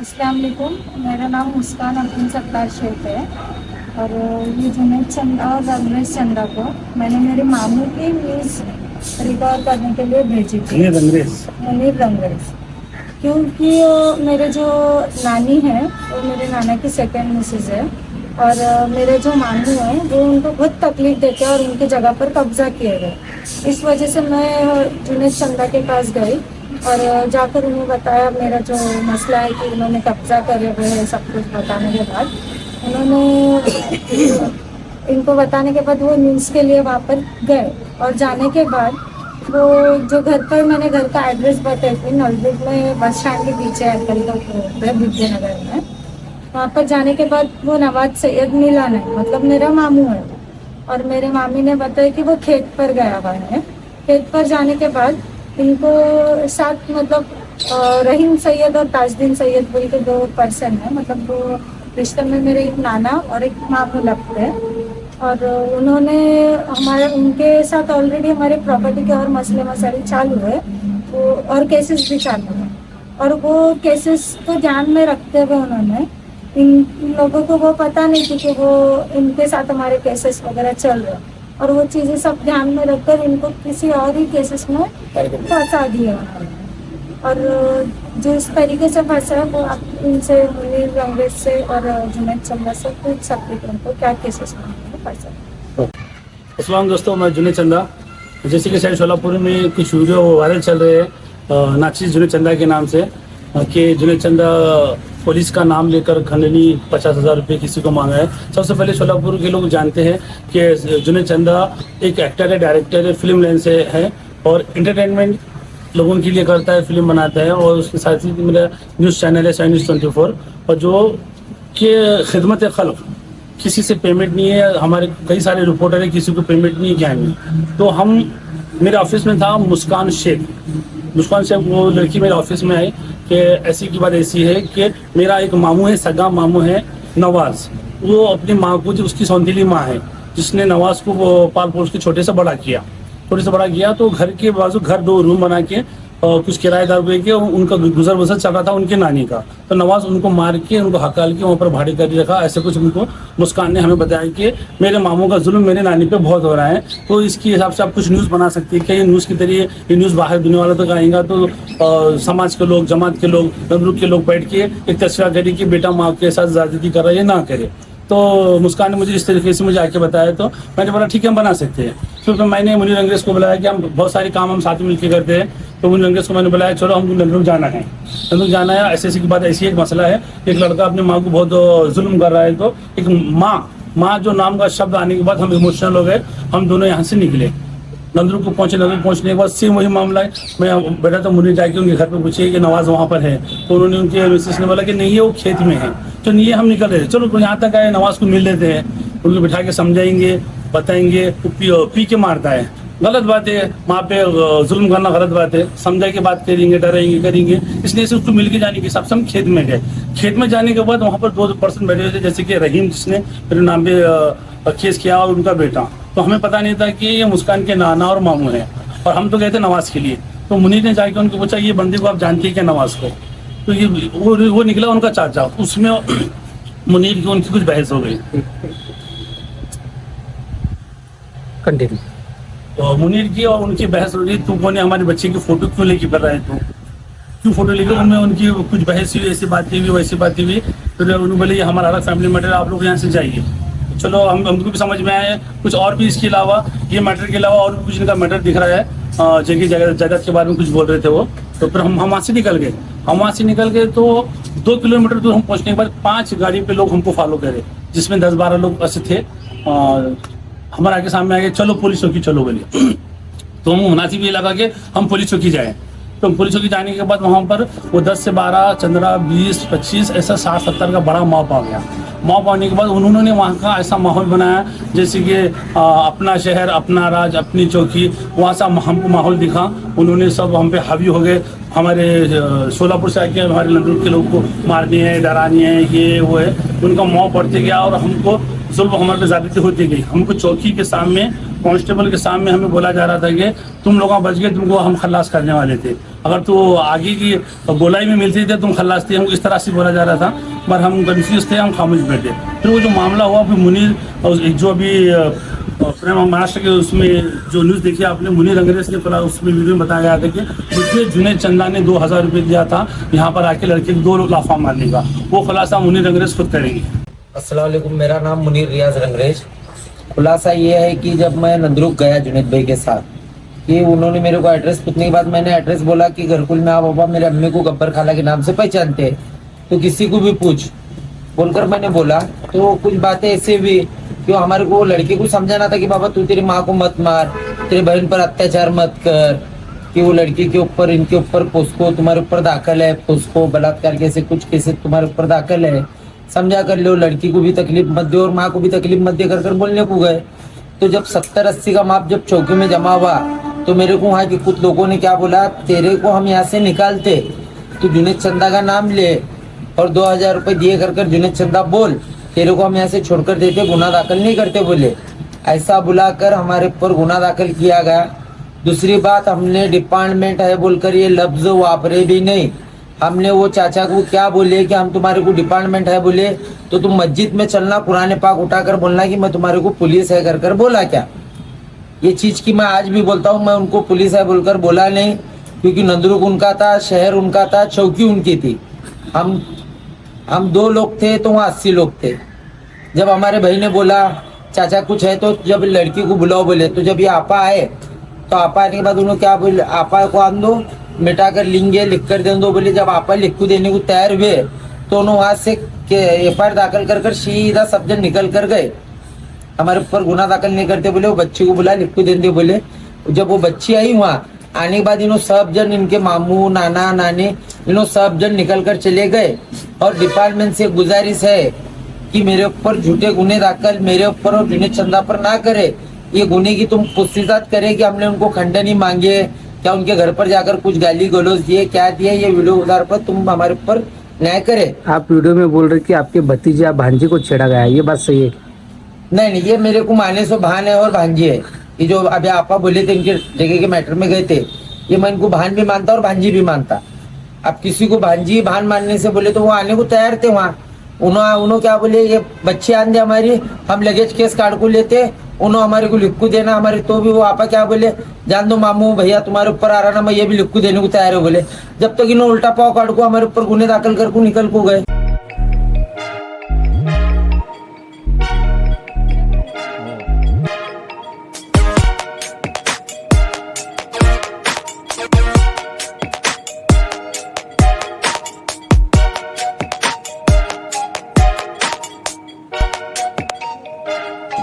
अस्सलाम वालेकुम। मेरा नाम मुस्कान अब्दुल सत्तार शेख है और ये जुनैद चंदा और रंगरेज चंदा को मैंने मेरे मामू की न्यूज़ रिकॉर्ड करने के लिए भेजी थी। मुनीर रंगरेज क्योंकि मेरे जो नानी है वो मेरे नाना की सेकेंड मिसेज है और मेरे जो मामू हैं वो उनको बहुत तकलीफ देते हैं और उनकी जगह पर कब्जा किए गए। इस वजह से मैं जुनैद चंदा के पास गई और जाकर उन्हें बताया मेरा जो मसला है कि उन्होंने कब्जा करे हुए है। सब कुछ बताने के बाद इनको बताने के बाद वो न्यूज़ के लिए वहाँ पर गए और जाने के बाद वो जो घर पर मैंने घर का एड्रेस बताई थी नलदुर्ग में बस स्टैंड के पीछे विद्यानगर में, वहाँ पर जाने के बाद वो नवाज सैयद मिला नहीं, मतलब मेरा मामू है और मेरे मामी ने बताया कि वो खेत पर गया हुआ है। खेत पर जाने के बाद इनको साथ मतलब रहीम सैयद और ताजदीन सैयद बोल के दो पर्सन है, मतलब दो रिश्ते में मेरे एक नाना और एक मामू लगते हैं और उन्होंने उनके साथ ऑलरेडी हमारे प्रॉपर्टी के और मसले मसाइल चालू है वो और केसेस भी चालू है और वो केसेस को ध्यान में रखते हुए उन्होंने इन लोगों को वो पता नहीं थी कि वो इनके साथ हमारे केसेस वगैरह चल रहे और वो चीज़ें सब ध्यान में रखकर इनको किसी और ही केसेस में फंसा दिया उन्होंने। और जो इस तरीके से फंसा है वो आप इनसे मुनीर रंगरेज से और जुनैद चंदा से पूछ सकते हैं उनको क्या केसेस में फंसा। अस्सलाम दोस्तों, मैं जुनैद चंदा। जैसे कि शायद शोलापुर में कुछ वीडियो वायरल चल रहे हैं नाचिस जुनैद चंदा के नाम से कि जुनैद चंदा पुलिस का नाम लेकर खंडनी 50,000 रुपये किसी को मांगा है। सबसे पहले शोलापुर के लोग जानते हैं कि जुनैद चंदा एक एक्टर है, डायरेक्टर है, फिल्म लाइन से है और एंटरटेनमेंट लोगों के लिए करता है, फिल्म बनाता है और उसके साथ ही मेरा न्यूज़ चैनल है साइन न्यूज़ 24 और जो कि खिदमत खल्क, किसी से पेमेंट नहीं है। हमारे कई सारे रिपोर्टर है, किसी को पेमेंट नहीं क्या नहीं। तो हम मेरे ऑफिस में था मुस्कान शेख, वो लड़की मेरे ऑफिस में आई कि ऐसी की बात ऐसी है कि मेरा एक मामू है, सगा मामू है नवाज, वो अपनी माँ को जो उसकी सौंदीली माँ है जिसने नवाज को वो पाल पोस के छोटे से बड़ा किया तो घर के बाजू घर 2 रूम बना के कुछ किराएदार हुए के उनका गुजर बसर चल रहा था उनके नानी का। तो नवाज उनको मार के उनको हकाल के वहाँ पर भाड़े कर रखा। ऐसे कुछ उनको मुस्कान ने हमें बताया कि मेरे मामू का जुल्म मेरे नानी पे बहुत हो रहा है। तो इसके हिसाब से आप कुछ न्यूज़ बना सकती है क्या? ये न्यूज़ के जरिए ये न्यूज़ बाहर दुनिया वालों तक आएगा तो समाज के लोग, जमात के लोग, नमरूक के लोग बैठ के एक तस्वीर करी कि बेटा माँ के साथ ज़्यादती कर रहा है, ये ना करे। तो मुस्कान ने मुझे इस तरीके से मुझे आके बताया तो मैंने बोला ठीक है हम बना सकते हैं। फिर मैंने मुनीर रंगरेज को बुलाया कि हम बहुत सारे काम हम साथ में मिलकर करते हैं। तो मुनीर रंगरेज को मैंने बुलाया चलो हमको नंदुर्ग जाना है। ऐसी की बात ऐसी एक मसला है, एक लड़का अपनी माँ को बहुत जुल्म कर रहा है। तो एक माँ जो नाम का शब्द आने के बाद हम इमोशनल हो गए, हम दोनों यहाँ से निकले। नंदुर्ग को पहुँचे, नंदुर्ग पहुँचने के बाद सेम वही मामला है। मैं बैठा तो मुनीर जाके उनके घर पे पूछिए कि नवाज वहाँ पर है। तो उन्होंने उनके मिसेस ने बोला कि नहीं है वो खेत में है। तो नहीं हम निकल रहे थे, चलो यहाँ तक आए, नवाज को मिल लेते हैं, उनको बिठा के समझाएंगे, बताएंगे। पी के मारता है, गलत बात है, माँ पे जुल्म करना गलत बात है। समझा के बात करेंगे, डरेंगे, करेंगे। इसलिए से उसको मिल के जाने के हिसाब से हम खेत में गए। खेत में जाने के बाद वहाँ पर 2 पर्सन बैठे हुए थे, जैसे कि रहीम जिसने मेरे नाम पे केस किया और उनका बेटा। तो हमें पता नहीं था कि ये मुस्कान के नाना और मामू हैं और हम तो गए थे नवाज के लिए। तो मुनीर ने जाके उनको पूछा ये बंदे को आप जानती है क्या नवाज को? तो ये वो निकला उनका चाचा। उसमें मुनीर की उनकी कुछ बहस हो गई। कंटिन्यू। तो मुनीर की और उनकी बहस हो रही, तू कौन है, हमारे बच्चे की फोटो क्यों लेके कर रहा है, तू क्यों फोटो लेके? उनमें उनकी कुछ बहस हुई, ऐसी बातें हुई, वैसी बातें हुई। फिर उन्होंने बोले ये हमारा अलग फैमिली मैटर है, आप लोग यहाँ से जाइए। चलो हमको भी समझ में आया कुछ और भी इसके अलावा, ये मैटर के अलावा और भी कुछ इनका मैटर दिख रहा है। जगह जायदाद के बारे में कुछ बोल रहे थे वो। तो फिर हम वहाँ से निकल गए। तो 2 किलोमीटर दूर हम पहुँचने के बाद 5 गाड़ी पे लोग हमको फॉलो करे, जिसमें 10-12 लोग ऐसे थे। हमारे आगे सामने आ गए, चलो पुलिस चौकी चलो बोलिए। तो हम मुनासिब ये लगा कि हम पुलिस चौकी जाए। तो पुलिस चौकी जाने के बाद वहाँ पर वो 10 से 12, 15, 20, 25 ऐसा 60-70 का बड़ा मॉब आ गया। मॉब आने के बाद उन्होंने वहाँ का ऐसा माहौल बनाया जैसे कि अपना शहर, अपना राज, अपनी चौकी, वहाँ से हमको माहौल दिखा। उन्होंने सब हम पे हावी हो गए। हमारे शोलापुर से आके हमारे नंदुर्ग के लोगों को मारनी है, डरानी है, ये वो है। उनका मॉब बढ़ते गया और हमको जुल्म हमारे पे ज़्यादती होती गई। हमको चौकी के सामने कांस्टेबल के सामने हमें बोला जा रहा था कि तुम लोग बच गए, तुमको हम खल्लास करने वाले थे, अगर तो आगे की गोलाई में मिलती थी तुम खल्लास थे, हमको इस तरह से बोला जा रहा था। पर हम कंफ्यूज थे, हम खामोश बैठे। फिर वो जो मामला हुआ, फिर मुनीर जो अभी प्रेम महाराष्ट्र के उसमें जो न्यूज़ देखी आपने, मुनीर अंग्रेज ने थोड़ा उसमें वीडियो में बताया गया था कि उसमें जुनैद चंदा ने 2000 रुपये दिया था यहाँ पर आके लड़के को 2 लाफा मारने का। वो खुलासा मुनीर अंग्रेज खुद करेंगे। अस्सलाम वालेकुम, मेरा नाम मुनीर रियाज रंगरेज। खुलासा ये है कि जब मैं नंदरुक गया जुनैद भाई के साथ, कि उन्होंने मेरे को एड्रेस पूछने के बाद मैंने एड्रेस बोला कि घरकुल में आप बाबा मेरे अम्मी को गब्बर खाला के नाम से पहचानते हैं, तो किसी को भी पूछ बोलकर मैंने बोला। तो कुछ बातें ऐसे भी क्यों हमारे को लड़के को समझाना था कि बाबा तू तेरी माँ को मत मार, तेरी बहन पर अत्याचार मत कर, कि वो लड़की के ऊपर इनके ऊपर पोस्को तुम्हारे ऊपर दाखिल है, पोस्को बलात्कार कैसे कुछ केसेस तुम्हारे ऊपर दाखिल है, समझा कर लो, लड़की को भी तकलीफ मत दे और माँ को भी तकलीफ मत दे कर बोलने को गए। तो जब 70-80 का माप जब चौकी में जमा हुआ तो मेरे को वहाँ के कुछ लोगों ने क्या बोला, तेरे को हम यहाँ से निकालते, तू जुनैद चंदा का नाम ले और 2000 रुपये दिए कर जुनैद चंदा बोल, तेरे को हम यहाँ से छोड़कर देते, गुना दाखिल नहीं करते बोले। ऐसा बुलाकर हमारे ऊपर गुना दाखिल किया गया। दूसरी बात, हमने डिपार्टमेंट है बोलकर ये लफ्ज वापरे भी नहीं। हमने वो चाचा को क्या बोले कि हम तुम्हारे को डिपार्टमेंट है बोले तो तुम मस्जिद में चलना, कुरान पाक उठाकर बोलना कि मैं तुम्हारे को पुलिस है कर बोला क्या? ये चीज़ की मैं आज भी बोलता हूँ, मैं उनको पुलिस है बोलकर बोला नहीं, क्योंकि नंदरुक उनका था, शहर उनका था, चौकी उनकी थी। हम 2 लोग थे तो वहाँ 80 लोग थे। जब हमारे भाई ने बोला चाचा कुछ है तो जब लड़की को बुलाओ बोले, तो जब ये आपा आए तो आपा आने के बाद उन्होंने क्या बोले, आपा को आन दो, मिटा कर लिंगे, लिख कर दे दो बोले। जब आपा लिख को देने को तैयार हुए तो उन्होंने वहाँ से FIR दाखिल कर सीधा सब जन निकल कर गए, हमारे ऊपर गुना दाखिल नहीं करते बोले। वो बच्ची को बुला, लिख को दे दे बोले। जब वो बच्ची आई वहाँ आने के बाद इन्हों सब जन, इनके मामू नाना नानी, इन्हों सब जन निकल कर चले गए। और डिपार्टमेंट से गुजारिश है कि मेरे ऊपर झूठे गुने दाखिल मेरे ऊपर और जुनैद चंदा पर ना करे। ये गुने की तुम पुष्टिजात करे कि हमने उनको खंडन ही मांगे, क्या उनके घर पर जाकर कुछ गाली गलौज दिए, क्या दिए, ये वीडियो आधार पर तुम हमारे ऊपर न्याय करे। आप वीडियो में बोल रहे कि आपके भतीजे या भांजे को छेड़ा गया है, ये बात सही है? नहीं, ये मेरे को मानने से भान है और भांजी है। ये जो अभी आपा बोले थे इनके जगह के मैटर में गए थे, ये मैं इनको भान भी मानता और भांजी भी मानता। अब किसी को भांजी भान मानने से बोले तो वो आने को तैयार थे वहाँ। उन्होंने क्या बोले, ये बच्चे आन दे हमारी, हम लगेज केस कार्ड को लेते, उन्होंने हमारे को लिख को देना हमारे। तो भी वो आपा क्या बोले, जान दो मामू भैया तुम्हारे ऊपर आ रहा ना, मैं ये भी लिख को देने को तैयार है बोले। जब तक इन्होंने उल्टा पाव काट को हमारे ऊपर गुने दाखिल कर को निकल को गए।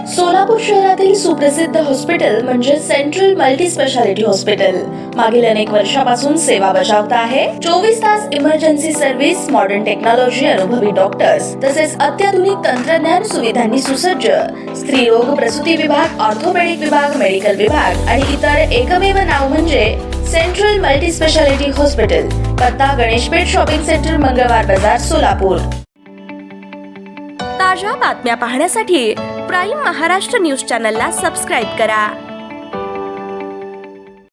सोलापूर शहरातील सुप्रसिद्ध हॉस्पिटल म्हणजे सेंट्रल मल्टी स्पेशालिटी हॉस्पिटल मागील अनेक वर्षापासून सेवा बजावत आहे। 24 तास इमर्जन्सी सर्व्हिस, मॉडर्न टेक्नॉलॉजी, अनुभवी डॉक्टर्स तसेच अत्याधुनिक तंत्रज्ञान सुविधांनी सुसज्ज स्त्री रोग प्रसूती विभाग, ऑर्थोपेडिक विभाग, मेडिकल विभाग आणि इतर एकमेव नाव म्हणजे सेंट्रल मल्टी स्पेशालिटी हॉस्पिटल। पत्ता गणेशपेठ शॉपिंग सेंटर, मंगळवार बाजार, सोलापूर। ताज्या बातम्या पाहण्यासाठी प्राईम महाराष्ट्र न्यूज चॅनलला सबस्क्राईब करा।